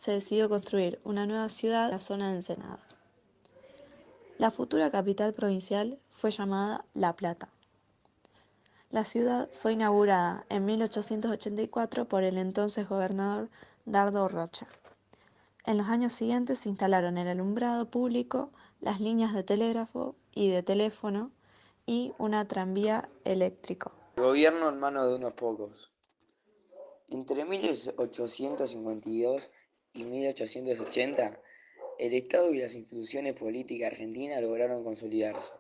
se decidió construir una nueva ciudad en la zona de Ensenada. La futura capital provincial fue llamada La Plata. La ciudad fue inaugurada en 1884 por el entonces gobernador Dardo Rocha. En los años siguientes se instalaron el alumbrado público, las líneas de telégrafo y de teléfono y una tranvía eléctrico. Gobierno en manos de unos pocos. Entre 1852 y 1880, el Estado y las instituciones políticas argentinas lograron consolidarse.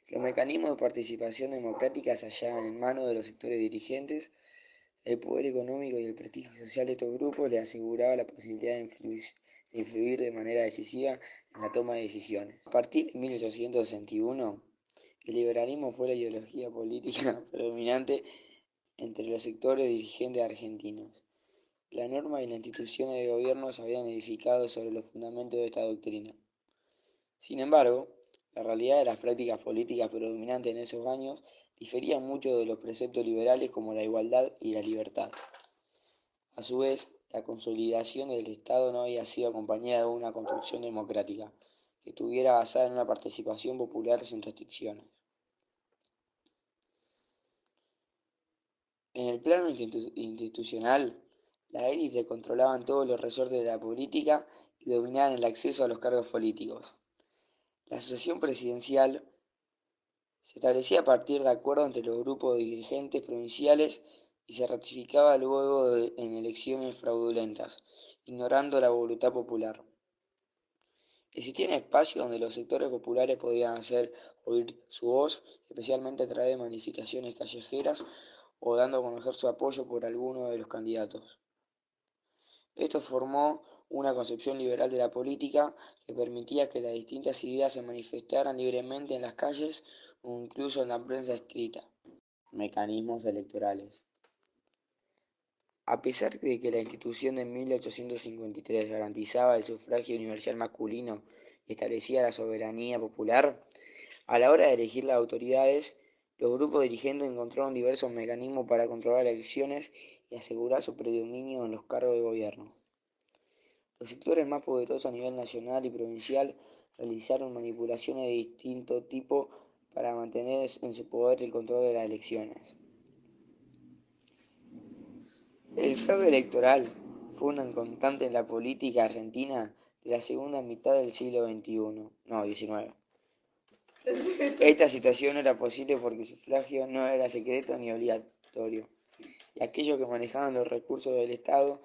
Los mecanismos de participación democrática se hallaban en manos de los sectores dirigentes. El poder económico y el prestigio social de estos grupos les aseguraba la posibilidad de influir de manera decisiva en la toma de decisiones. A partir de 1861, el liberalismo fue la ideología política predominante entre los sectores dirigentes argentinos. La norma y las instituciones de gobierno se habían edificado sobre los fundamentos de esta doctrina. Sin embargo, la realidad de las prácticas políticas predominantes en esos años difería mucho de los preceptos liberales como la igualdad y la libertad. A su vez, la consolidación del Estado no había sido acompañada de una construcción democrática, que estuviera basada en una participación popular sin restricciones. En el plano institucional, las élites controlaban todos los resortes de la política y dominaban el acceso a los cargos políticos. La sucesión presidencial se establecía a partir de acuerdos entre los grupos de dirigentes provinciales y se ratificaba luego en elecciones fraudulentas, ignorando la voluntad popular. Existían espacios donde los sectores populares podían hacer oír su voz, especialmente a través de manifestaciones callejeras o dando a conocer su apoyo por alguno de los candidatos. Esto formó una concepción liberal de la política que permitía que las distintas ideas se manifestaran libremente en las calles o incluso en la prensa escrita. Mecanismos electorales. A pesar de que la institución de 1853 garantizaba el sufragio universal masculino y establecía la soberanía popular, a la hora de elegir las autoridades, los grupos dirigentes encontraron diversos mecanismos para controlar las elecciones y asegurar su predominio en los cargos de gobierno. Los sectores más poderosos a nivel nacional y provincial realizaron manipulaciones de distinto tipo para mantener en su poder el control de las elecciones. El fraude electoral fue una constante en la política argentina de la segunda mitad del siglo XIX. Esta situación era posible porque el sufragio no era secreto ni obligatorio, y aquellos que manejaban los recursos del Estado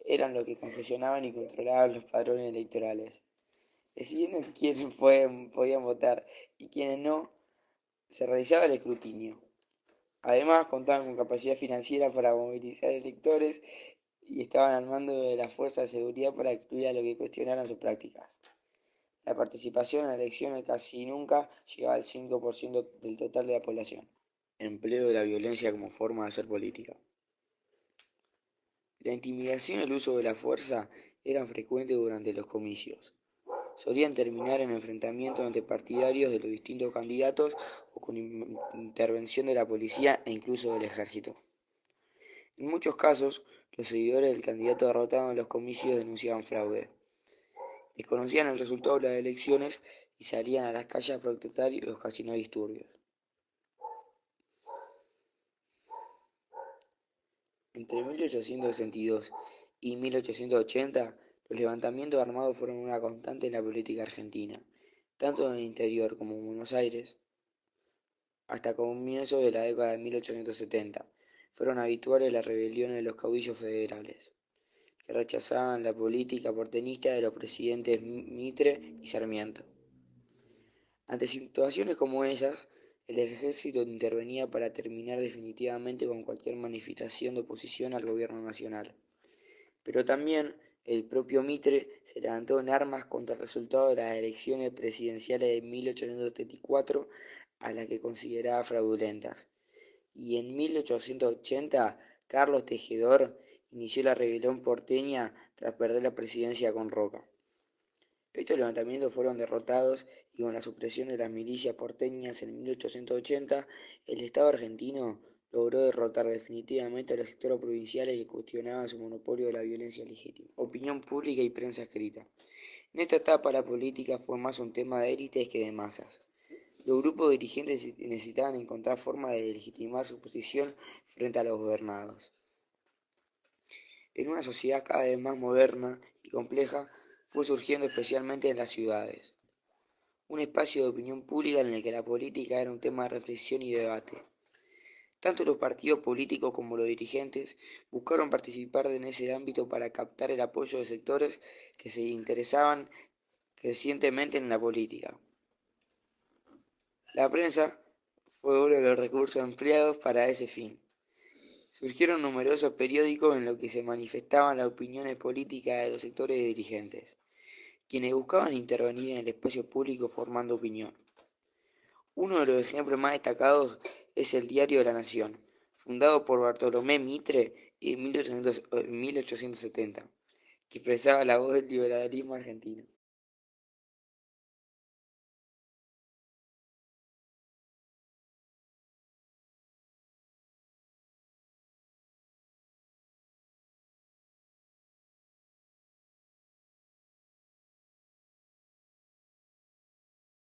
eran los que confeccionaban y controlaban los padrones electorales, decidiendo quiénes podían votar y quiénes no. Se realizaba el escrutinio. Además, contaban con capacidad financiera para movilizar electores y estaban al mando de las fuerzas de seguridad para excluir a los que cuestionaran sus prácticas. La participación en las elecciones casi nunca llegaba al 5% del total de la población. Empleo de la violencia como forma de hacer política. La intimidación y el uso de la fuerza eran frecuentes durante los comicios. Solían terminar en enfrentamientos entre partidarios de los distintos candidatos o con intervención de la policía e incluso del ejército. En muchos casos, los seguidores del candidato derrotado en los comicios denunciaban fraude. Desconocían el resultado de las elecciones y salían a las calles a protestar y ocasionar disturbios. Entre 1862 y 1880, los levantamientos armados fueron una constante en la política argentina, tanto en el interior como en Buenos Aires. Hasta comienzos de la década de 1870, fueron habituales las rebeliones de los caudillos federales, que rechazaban la política porteñista de los presidentes Mitre y Sarmiento. Ante situaciones como esas, el ejército intervenía para terminar definitivamente con cualquier manifestación de oposición al gobierno nacional. Pero también el propio Mitre se levantó en armas contra el resultado de las elecciones presidenciales de 1874, a las que consideraba fraudulentas. Y en 1880, Carlos Tejedor inició la rebelión porteña tras perder la presidencia con Roca. Estos levantamientos fueron derrotados y con la supresión de las milicias porteñas en 1880, el Estado argentino logró derrotar definitivamente a los sectores provinciales que cuestionaban su monopolio de la violencia legítima, opinión pública y prensa escrita. En esta etapa la política fue más un tema de élites que de masas. Los grupos dirigentes necesitaban encontrar formas de legitimar su posición frente a los gobernados. En una sociedad cada vez más moderna y compleja, fue surgiendo especialmente en las ciudades, un espacio de opinión pública en el que la política era un tema de reflexión y debate. Tanto los partidos políticos como los dirigentes buscaron participar en ese ámbito para captar el apoyo de sectores que se interesaban crecientemente en la política. La prensa fue uno de los recursos empleados para ese fin. Surgieron numerosos periódicos en los que se manifestaban las opiniones políticas de los sectores dirigentes, quienes buscaban intervenir en el espacio público formando opinión. Uno de los ejemplos más destacados es el Diario de la Nación, fundado por Bartolomé Mitre en 1870, que expresaba la voz del liberalismo argentino.